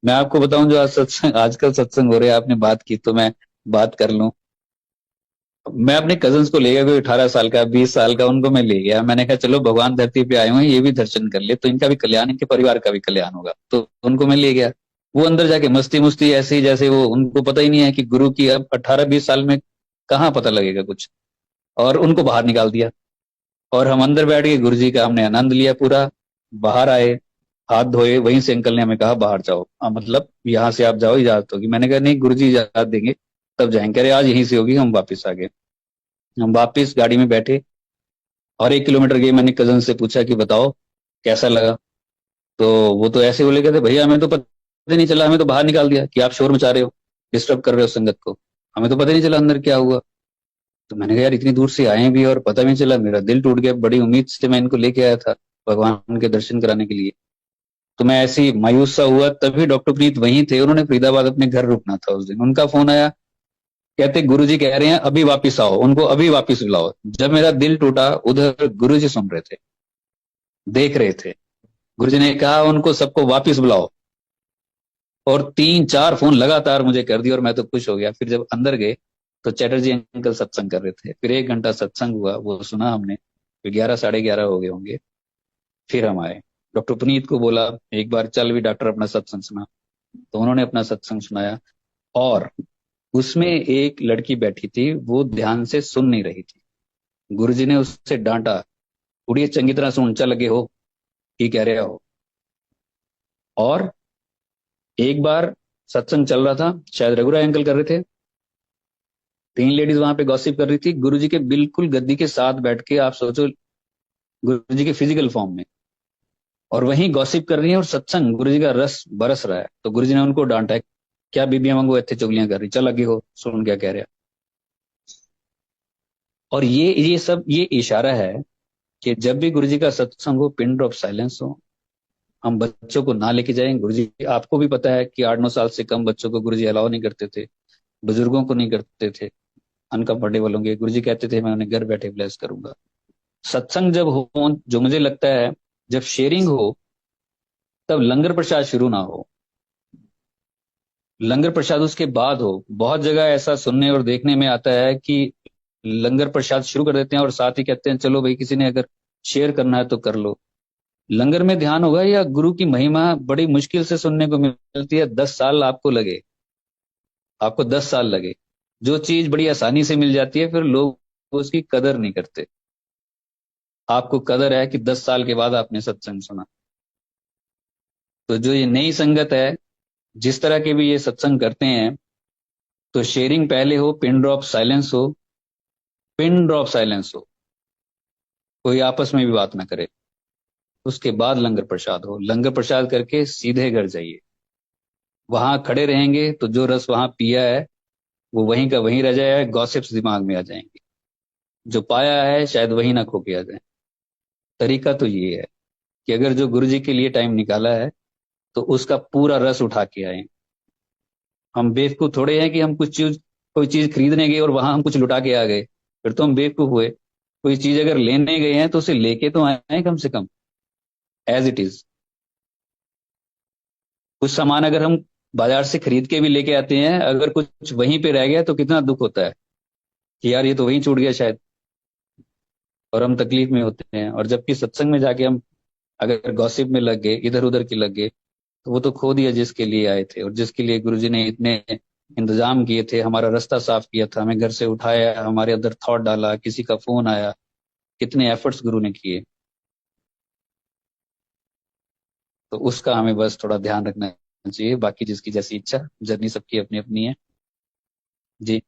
मैं आपको बताऊं, जो आज सत्संग, आजकल सत्संग हो रहे हैं, आपने बात की तो मैं बात कर लूं। मैं अपने कजन्स को ले गया, कोई 18 साल का 20 साल का, उनको मैं ले गया। मैंने कहा चलो भगवान धरती पे आए हुए हैं, ये भी दर्शन कर ले तो इनका भी कल्याण, इनके परिवार का भी कल्याण होगा। तो उनको मैं ले गया। वो अंदर जाके मस्ती मुस्ती ऐसे ही, जैसे वो, उनको पता ही नहीं है कि गुरु की, अब 18-20 साल में कहाँ पता लगेगा कुछ। और उनको बाहर निकाल दिया। और हम अंदर बैठ के गुरु जी का हमने आनंद लिया पूरा। बाहर आए, हाथ धोए, वहीं से अंकल ने हमें कहा बाहर जाओ, मतलब यहाँ से आप जाओ, इजाजत होगी। मैंने कहा नहीं गुरु जी इजाजत देंगे तब जाएंगे। कह रहे आज यहीं से होगी। हम वापस आ गए। हम वापस गाड़ी में बैठे और 1 किलोमीटर गए। मैंने कजन से पूछा कि बताओ कैसा लगा। तो वो तो ऐसे बोले, कहते भैया हमें तो पता नहीं चला, हमें तो बाहर निकाल दिया कि आप शोर मचा रहे हो, डिस्टर्ब कर रहे हो संगत को। हमें तो पता नहीं चला अंदर क्या हुआ। तो मैंने कहा यार इतनी दूर से आए भी और पता भी नहीं चला, मेरा दिल टूट गया। बड़ी उम्मीद से मैं इनको लेके आया था भगवान के दर्शन कराने के लिए। तो मैं ऐसे ही मायूस सा हुआ। तभी डॉक्टर प्रीत वहीं थे, उन्होंने फरीदाबाद अपने घर रुकना था उस दिन। उनका फोन आया, कहते गुरुजी कह रहे हैं अभी वापिस आओ, उनको अभी वापिस बुलाओ। जब मेरा दिल टूटा, उधर गुरुजी सुन रहे थे, देख रहे थे। गुरुजी ने कहा उनको सबको वापिस बुलाओ। और 3-4 फोन लगातार मुझे कर दिए और मैं तो खुश हो गया। फिर जब अंदर गए तो चैटर्जी अंकल सत्संग कर रहे थे। फिर 1 घंटा सत्संग हुआ, वो सुना हमने। फिर 11, 11:30 हो गए होंगे। फिर हम आए। डॉक्टर पुनीत को बोला एक बार चल भी डॉक्टर अपना सत्संग सुना। तो उन्होंने अपना सत्संग सुनाया। और उसमें एक लड़की बैठी थी, वो ध्यान से सुन नहीं रही थी। गुरुजी ने उससे डांटा, उड़िए चंगी तरह से ऊंचा लगे हो, की कह रहे हो। और एक बार सत्संग चल रहा था, शायद रघुराय अंकल कर रहे थे। 3 लेडीज वहां पे गॉसिप कर रही थी, गुरुजी के बिल्कुल गद्दी के साथ बैठ के। आप सोचो, गुरुजी के फिजिकल फॉर्म में, और वहीं गॉसिप कर रही है और सत्संग गुरुजी का रस बरस रहा है। तो गुरुजी ने उनको डांटा, क्या बीबियां वांगू इतने चुगलियां कर रही, चल आगे हो, सुन क्या कह रहा। और ये सब ये इशारा है कि जब भी गुरुजी का सत्संग हो, पिन ड्रॉप साइलेंस हो। हम बच्चों को ना लेके जाएं। गुरुजी, आपको भी पता है कि 8-9 साल से कम बच्चों को गुरुजी अलाउ नहीं करते थे, बुजुर्गों को नहीं करते थे। अनकंफर्टेबल होंगे, गुरुजी कहते थे मैं उन्हें घर बैठे ब्लेस करूंगा। सत्संग जब हो, जो मुझे लगता है जब शेयरिंग हो, तब लंगर प्रसाद शुरू ना हो। लंगर प्रसाद उसके बाद हो। बहुत जगह ऐसा सुनने और देखने में आता है कि लंगर प्रसाद शुरू कर देते हैं और साथ ही कहते हैं चलो भाई किसी ने अगर शेयर करना है तो कर लो। लंगर में ध्यान होगा या गुरु की महिमा बड़ी मुश्किल से सुनने को मिलती है। 10 साल आपको लगे, आपको 10 साल लगे। जो चीज बड़ी आसानी से मिल जाती है, फिर लोग उसकी कदर नहीं करते। आपको कदर है कि 10 साल के बाद आपने सत्संग सुना। तो जो ये नई संगत है, जिस तरह के भी ये सत्संग करते हैं, तो शेयरिंग पहले हो, पिन ड्रॉप साइलेंस हो। पिन ड्रॉप साइलेंस हो, कोई आपस में भी बात ना करे। उसके बाद लंगर प्रसाद हो। लंगर प्रसाद करके सीधे घर जाइए। वहां खड़े रहेंगे तो जो रस वहां पिया है वो वहीं का वहीं रह जाएगा, गॉसिप्स दिमाग में आ जाएंगे। जो पाया है शायद वहीं ना खो के आ जाए। तरीका तो ये है कि अगर जो गुरु जी के लिए टाइम निकाला है तो उसका पूरा रस उठा के आए। हम बेवकूफ थोड़े हैं कि हम कुछ चीज, कोई चीज खरीदने गए और वहां हम कुछ लुटा के आ गए, फिर तो हम बेवकूफ हुए। कोई चीज अगर लेने गए हैं तो उसे लेके तो आए कम से कम, एज इट इज। कुछ सामान अगर हम बाजार से खरीद के भी लेके आते हैं, अगर कुछ वहीं पे रह गया तो कितना दुख होता है कि यार ये तो वहीं छूट गया शायद। और हम तकलीफ में होते हैं। और जबकि सत्संग में जाके हम अगर गॉसिप में लग गए, इधर उधर की लग गए, तो वो तो खो दिया जिसके लिए आए थे और जिसके लिए गुरुजी ने इतने इंतजाम किए थे। हमारा रास्ता साफ किया था, हमें घर से उठाया, हमारे अंदर थॉट डाला, किसी का फोन आया, कितने एफर्ट्स गुरु ने किए। तो उसका हमें बस थोड़ा ध्यान रखना चाहिए। बाकी जिसकी जैसी इच्छा, जर्नी सबकी अपनी अपनी है। जी।